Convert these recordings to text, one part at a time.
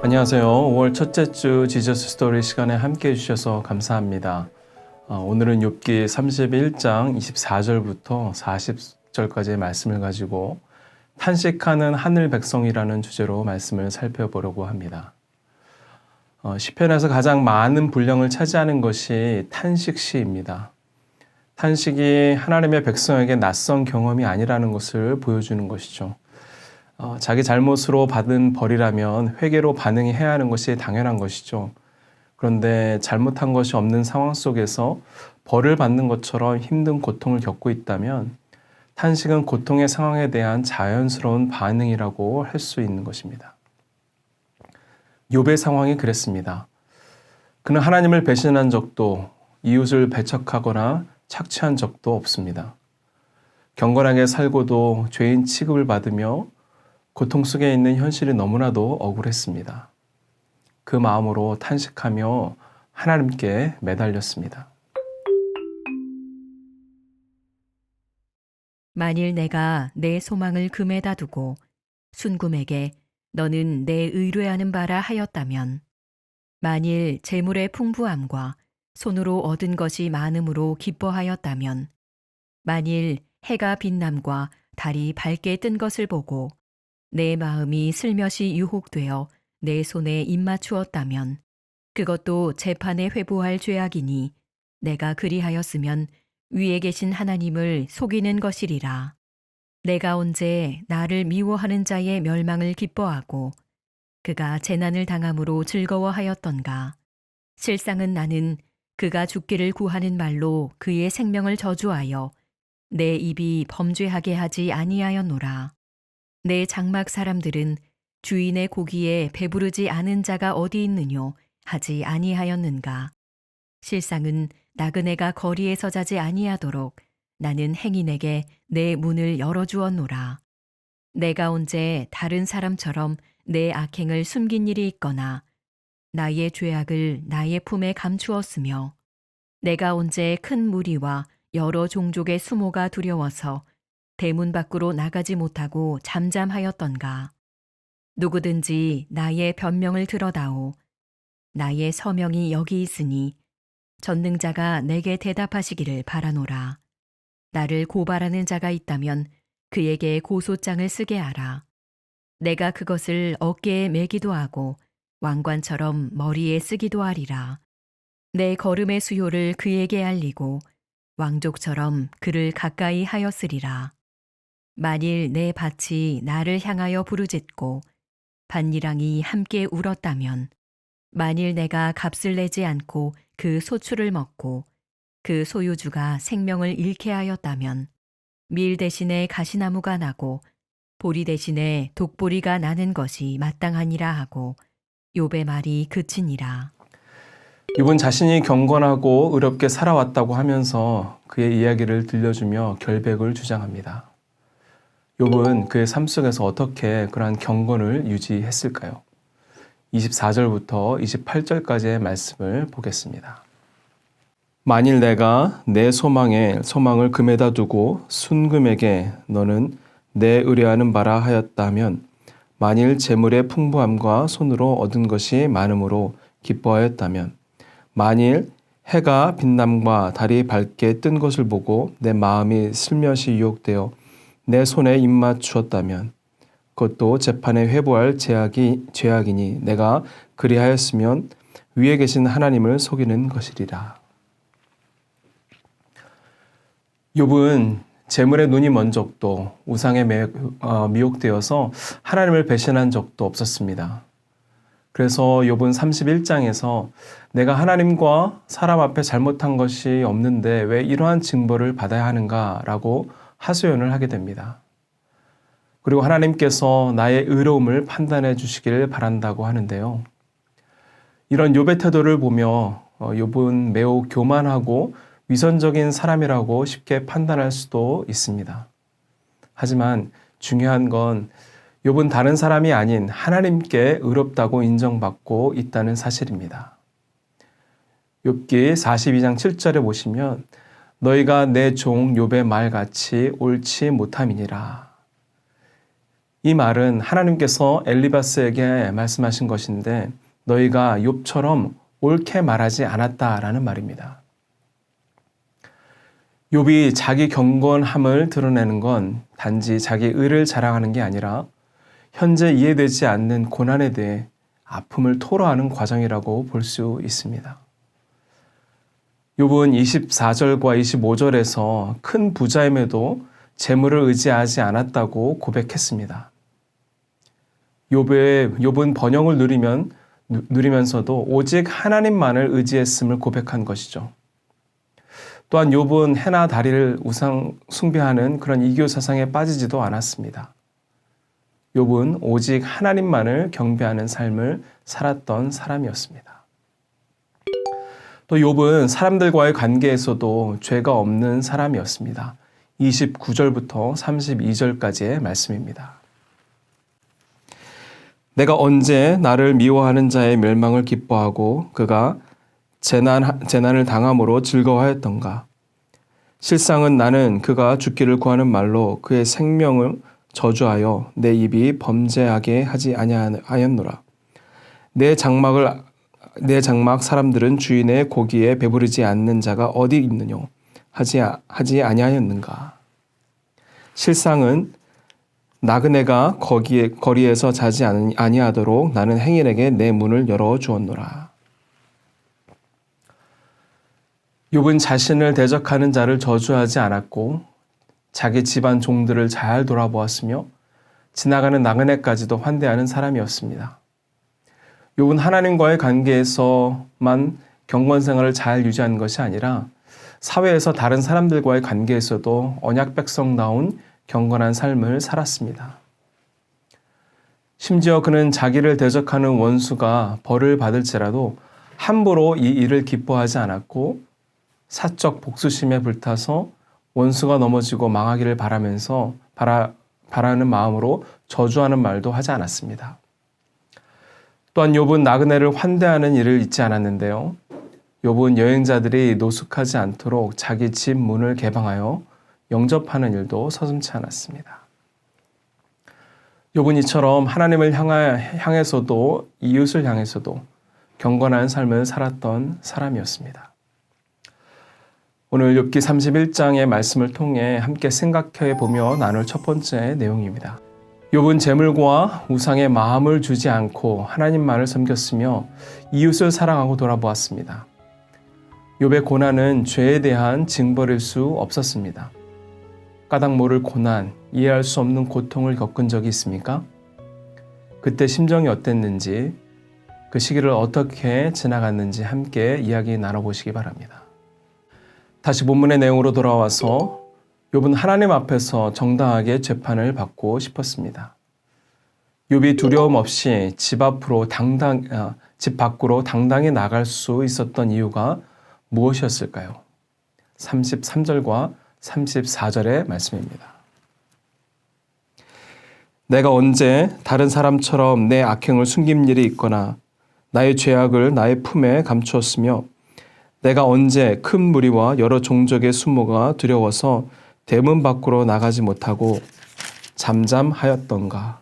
안녕하세요. 5월 첫째 주 지저스 스토리 시간에 함께 해주셔서 감사합니다. 오늘은 욥기 31장 24절부터 40절까지의 말씀을 가지고 탄식하는 하늘 백성이라는 주제로 말씀을 살펴보려고 합니다. 시편에서 가장 많은 분량을 차지하는 것이 탄식시입니다. 탄식이 하나님의 백성에게 낯선 경험이 아니라는 것을 보여주는 것이죠. 자기 잘못으로 받은 벌이라면 회개로 반응해야 하는 것이 당연한 것이죠. 그런데 잘못한 것이 없는 상황 속에서 벌을 받는 것처럼 힘든 고통을 겪고 있다면 탄식은 고통의 상황에 대한 자연스러운 반응이라고 할 수 있는 것입니다. 욥의 상황이 그랬습니다. 그는 하나님을 배신한 적도 이웃을 배척하거나 착취한 적도 없습니다. 경건하게 살고도 죄인 취급을 받으며 고통 속에 있는 현실이 너무나도 억울했습니다. 그 마음으로 탄식하며 하나님께 매달렸습니다. 만일 내가 내 소망을 금에다 두고 순금에게 너는 내 의뢰하는 바라 하였다면, 만일 재물의 풍부함과 손으로 얻은 것이 많음으로 기뻐하였다면, 만일 해가 빛남과 달이 밝게 뜬 것을 보고 내 마음이 슬며시 유혹되어 내 손에 입맞추었다면, 그것도 재판에 회부할 죄악이니 내가 그리하였으면 위에 계신 하나님을 속이는 것이리라. 내가 언제 나를 미워하는 자의 멸망을 기뻐하고 그가 재난을 당함으로 즐거워하였던가. 실상은 나는 그가 죽기를 구하는 말로 그의 생명을 저주하여 내 입이 범죄하게 하지 아니하였노라. 내 장막 사람들은 주인의 고기에 배부르지 않은 자가 어디 있느뇨 하지 아니하였는가. 실상은 나그네가 거리에서 자지 아니하도록 나는 행인에게 내 문을 열어주었노라. 내가 언제 다른 사람처럼 내 악행을 숨긴 일이 있거나 나의 죄악을 나의 품에 감추었으며, 내가 언제 큰 무리와 여러 종족의 수모가 두려워서 대문 밖으로 나가지 못하고 잠잠하였던가. 누구든지 나의 변명을 들어다오. 나의 서명이 여기 있으니 전능자가 내게 대답하시기를 바라노라. 나를 고발하는 자가 있다면 그에게 고소장을 쓰게 하라. 내가 그것을 어깨에 매기도 하고 왕관처럼 머리에 쓰기도 하리라. 내 걸음의 수요를 그에게 알리고 왕족처럼 그를 가까이 하였으리라. 만일 내 밭이 나를 향하여 부르짖고 밭일랑이 함께 울었다면, 만일 내가 값을 내지 않고 그 소출을 먹고 그 소유주가 생명을 잃게 하였다면, 밀 대신에 가시나무가 나고 보리 대신에 독보리가 나는 것이 마땅하니라 하고 욥의 말이 그치니라. 욥은 자신이 경건하고 의롭게 살아왔다고 하면서 그의 이야기를 들려주며 결백을 주장합니다. 욥은 그의 삶 속에서 어떻게 그러한 경건을 유지했을까요? 24절부터 28절까지의 말씀을 보겠습니다. 만일 내가 내 소망을 금에다 두고 순금에게 너는 내 의뢰하는 바라 하였다면, 만일 재물의 풍부함과 손으로 얻은 것이 많음으로 기뻐하였다면, 만일 해가 빛남과 달이 밝게 뜬 것을 보고 내 마음이 슬며시 유혹되어 내 손에 입맞추었다면, 그것도 재판에 회부할 죄악이니 내가 그리하였으면 위에 계신 하나님을 속이는 것이리라. 욥은 재물에 눈이 먼 적도 우상에 미혹되어서 하나님을 배신한 적도 없었습니다. 그래서 욥은 31장에서 내가 하나님과 사람 앞에 잘못한 것이 없는데 왜 이러한 징벌을 받아야 하는가라고 하소연을 하게 됩니다. 그리고 하나님께서 나의 의로움을 판단해 주시기를 바란다고 하는데요. 이런 욥의 태도를 보며 욥은 매우 교만하고 위선적인 사람이라고 쉽게 판단할 수도 있습니다. 하지만 중요한 건 욥은 다른 사람이 아닌 하나님께 의롭다고 인정받고 있다는 사실입니다. 욥기 42장 7절에 보시면 너희가 내 종 욥의 말같이 옳지 못함이니라. 이 말은 하나님께서 엘리바스에게 말씀하신 것인데 너희가 욥처럼 옳게 말하지 않았다라는 말입니다. 욥이 자기 경건함을 드러내는 건 단지 자기 의를 자랑하는 게 아니라 현재 이해되지 않는 고난에 대해 아픔을 토로하는 과정이라고 볼 수 있습니다. 욥은 24절과 25절에서 큰 부자임에도 재물을 의지하지 않았다고 고백했습니다. 욥은 번영을 누리면서도 오직 하나님만을 의지했음을 고백한 것이죠. 또한 욥은 해나 다리를 우상 숭배하는 그런 이교 사상에 빠지지도 않았습니다. 욥은 오직 하나님만을 경배하는 삶을 살았던 사람이었습니다. 또 욥은 사람들과의 관계에서도 죄가 없는 사람이었습니다. 29절부터 32절까지의 말씀입니다. 내가 언제 나를 미워하는 자의 멸망을 기뻐하고 그가 재난을 당함으로 즐거워하였던가. 실상은 나는 그가 죽기를 구하는 말로 그의 생명을 저주하여 내 입이 범죄하게 하지 아니하였노라. 내 장막 사람들은 주인의 고기에 배부르지 않는 자가 어디 있느뇨 하지 아니하였는가. 실상은 나그네가 거리에서 자지 아니하도록 나는 행인에게 내 문을 열어 주었노라. 욥은 자신을 대적하는 자를 저주하지 않았고 자기 집안 종들을 잘 돌아보았으며 지나가는 나그네까지도 환대하는 사람이었습니다. 욥은 하나님과의 관계에서만 경건 생활을 잘 유지한 것이 아니라 사회에서 다른 사람들과의 관계에서도 언약 백성다운 경건한 삶을 살았습니다. 심지어 그는 자기를 대적하는 원수가 벌을 받을지라도 함부로 이 일을 기뻐하지 않았고 사적 복수심에 불타서 원수가 넘어지고 망하기를 바라는 마음으로 저주하는 말도 하지 않았습니다. 또한 욥은 나그네를 환대하는 일을 잊지 않았는데요. 욥은 여행자들이 노숙하지 않도록 자기 집 문을 개방하여 영접하는 일도 서슴지 않았습니다. 욥은 이처럼 하나님을 향해서도 이웃을 향해서도 경건한 삶을 살았던 사람이었습니다. 오늘 욥기 31장의 말씀을 통해 함께 생각해 보며 나눌 첫 번째 내용입니다. 욥은 재물과 우상에 마음을 주지 않고 하나님만을 섬겼으며 이웃을 사랑하고 돌아보았습니다. 욥의 고난은 죄에 대한 징벌일 수 없었습니다. 까닭 모를 고난, 이해할 수 없는 고통을 겪은 적이 있습니까? 그때 심정이 어땠는지, 그 시기를 어떻게 지나갔는지 함께 이야기 나눠보시기 바랍니다. 다시 본문의 내용으로 돌아와서 욥은 하나님 앞에서 정당하게 재판을 받고 싶었습니다. 욥이 두려움 없이 집 밖으로 당당히 나갈 수 있었던 이유가 무엇이었을까요? 33절과 34절의 말씀입니다. 내가 언제 다른 사람처럼 내 악행을 숨긴 일이 있거나 나의 죄악을 나의 품에 감추었으며 내가 언제 큰 무리와 여러 종족의 수모가 두려워서 대문 밖으로 나가지 못하고 잠잠하였던가.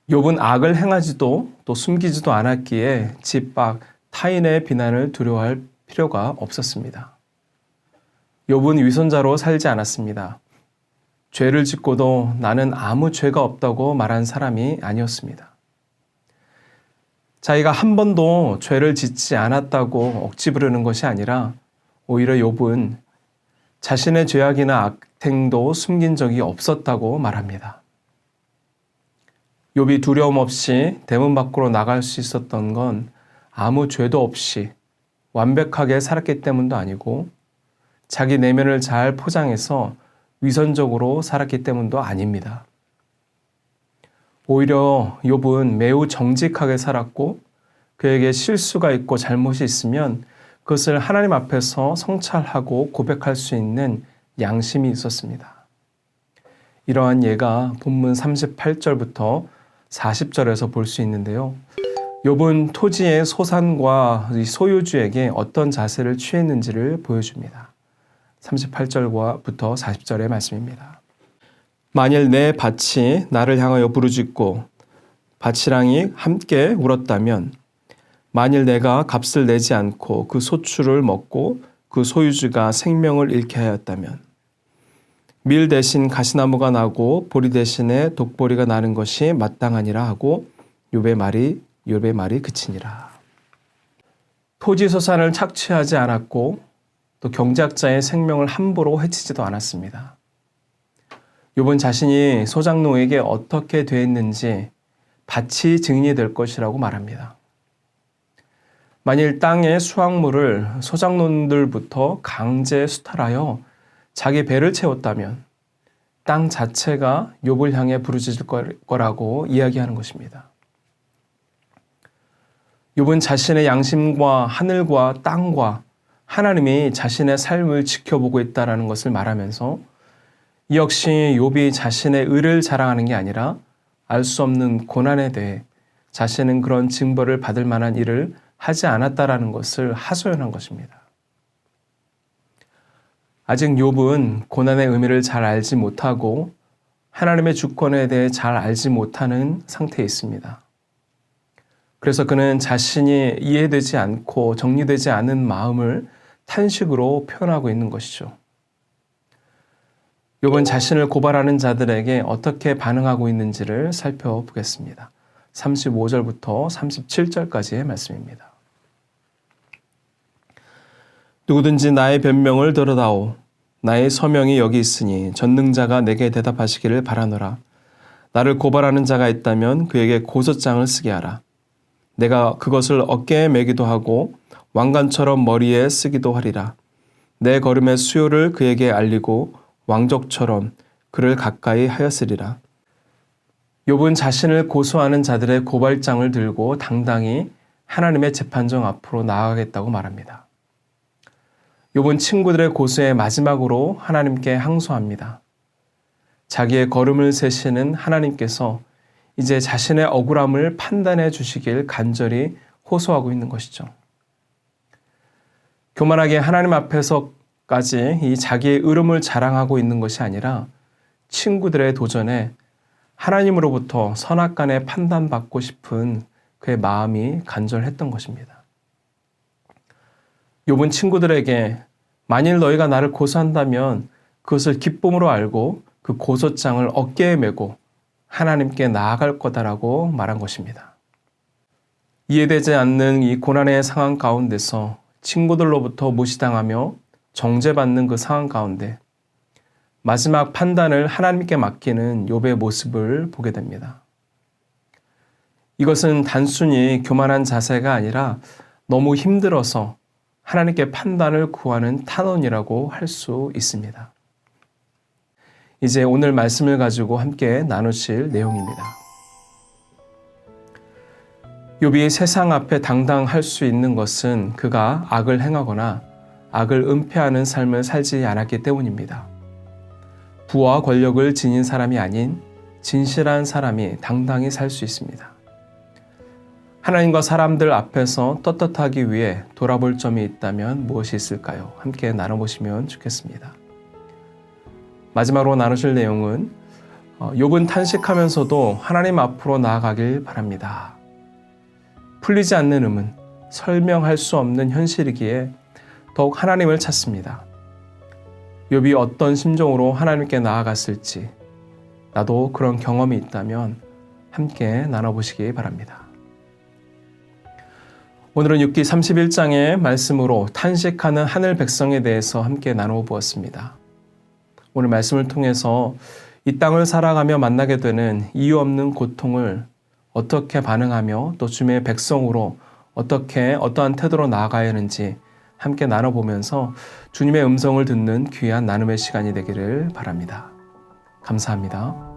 욥은 악을 행하지도 또 숨기지도 않았기에 집 밖 타인의 비난을 두려워할 필요가 없었습니다. 욥은 위선자로 살지 않았습니다. 죄를 짓고도 나는 아무 죄가 없다고 말한 사람이 아니었습니다. 자기가 한 번도 죄를 짓지 않았다고 억지 부르는 것이 아니라 오히려 욥은 자신의 죄악이나 악행도 숨긴 적이 없었다고 말합니다. 욥이 두려움 없이 대문 밖으로 나갈 수 있었던 건 아무 죄도 없이 완벽하게 살았기 때문도 아니고 자기 내면을 잘 포장해서 위선적으로 살았기 때문도 아닙니다. 오히려 욥은 매우 정직하게 살았고 그에게 실수가 있고 잘못이 있으면 그것을 하나님 앞에서 성찰하고 고백할 수 있는 양심이 있었습니다. 이러한 예가 본문 38절부터 40절에서 볼 수 있는데요. 욥은 토지의 소산과 소유주에게 어떤 자세를 취했는지를 보여줍니다. 38절부터 40절의 말씀입니다. 만일 내 밭이 나를 향하여 부르짖고 밭이랑이 함께 울었다면 만일 내가 값을 내지 않고 그 소출을 먹고 그 소유주가 생명을 잃게 하였다면 밀 대신 가시나무가 나고 보리 대신에 독보리가 나는 것이 마땅하니라 하고 욥의 말이 그치니라. 토지소산을 착취하지 않았고 또 경작자의 생명을 함부로 해치지도 않았습니다. 욥은 자신이 소작농에게 어떻게 되었는지 밭이 증인이 될 것이라고 말합니다. 만일 땅의 수확물을 소작농들부터 강제 수탈하여 자기 배를 채웠다면 땅 자체가 욥을 향해 부르짖을 거라고 이야기하는 것입니다. 욥은 자신의 양심과 하늘과 땅과 하나님이 자신의 삶을 지켜보고 있다는 것을 말하면서 이 역시 욥이 자신의 의를 자랑하는 게 아니라 알 수 없는 고난에 대해 자신은 그런 징벌을 받을 만한 일을 하지 않았다라는 것을 하소연한 것입니다. 아직 욥은 고난의 의미를 잘 알지 못하고 하나님의 주권에 대해 잘 알지 못하는 상태에 있습니다. 그래서 그는 자신이 이해되지 않고 정리되지 않은 마음을 탄식으로 표현하고 있는 것이죠. 욥은 자신을 고발하는 자들에게 어떻게 반응하고 있는지를 살펴보겠습니다. 35절부터 37절까지의 말씀입니다. 누구든지 나의 변명을 들어다오. 나의 서명이 여기 있으니 전능자가 내게 대답하시기를 바라노라. 나를 고발하는 자가 있다면 그에게 고소장을 쓰게 하라. 내가 그것을 어깨에 매기도 하고 왕관처럼 머리에 쓰기도 하리라. 내 걸음의 수요를 그에게 알리고 왕족처럼 그를 가까이 하였으리라. 욥은 자신을 고소하는 자들의 고발장을 들고 당당히 하나님의 재판정 앞으로 나아가겠다고 말합니다. 욥은 친구들의 고소의 마지막으로 하나님께 항소합니다. 자기의 걸음을 세시는 하나님께서 이제 자신의 억울함을 판단해 주시길 간절히 호소하고 있는 것이죠. 교만하게 하나님 앞에서까지 이 자기의 의름을 자랑하고 있는 것이 아니라 친구들의 도전에 하나님으로부터 선악간에 판단받고 싶은 그의 마음이 간절했던 것입니다. 욥은 친구들에게 만일 너희가 나를 고소한다면 그것을 기쁨으로 알고 그 고소장을 어깨에 메고 하나님께 나아갈 거다라고 말한 것입니다. 이해되지 않는 이 고난의 상황 가운데서 친구들로부터 무시당하며 정죄받는 그 상황 가운데 마지막 판단을 하나님께 맡기는 욥의 모습을 보게 됩니다. 이것은 단순히 교만한 자세가 아니라 너무 힘들어서 하나님께 판단을 구하는 탄원이라고 할 수 있습니다. 이제 오늘 말씀을 가지고 함께 나누실 내용입니다. 욥이 세상 앞에 당당할 수 있는 것은 그가 악을 행하거나 악을 은폐하는 삶을 살지 않았기 때문입니다. 부와 권력을 지닌 사람이 아닌 진실한 사람이 당당히 살 수 있습니다. 하나님과 사람들 앞에서 떳떳하기 위해 돌아볼 점이 있다면 무엇이 있을까요? 함께 나눠보시면 좋겠습니다. 마지막으로 나누실 내용은 욥은 탄식하면서도 하나님 앞으로 나아가길 바랍니다. 풀리지 않는 의문, 설명할 수 없는 현실이기에 더욱 하나님을 찾습니다. 욥이 어떤 심정으로 하나님께 나아갔을지 나도 그런 경험이 있다면 함께 나눠보시기 바랍니다. 오늘은 욥기 31장의 말씀으로 탄식하는 하늘 백성에 대해서 함께 나누어 보았습니다. 오늘 말씀을 통해서 이 땅을 살아가며 만나게 되는 이유 없는 고통을 어떻게 반응하며 또 주님의 백성으로 어떠한 태도로 나아가야 하는지 함께 나눠보면서 주님의 음성을 듣는 귀한 나눔의 시간이 되기를 바랍니다. 감사합니다.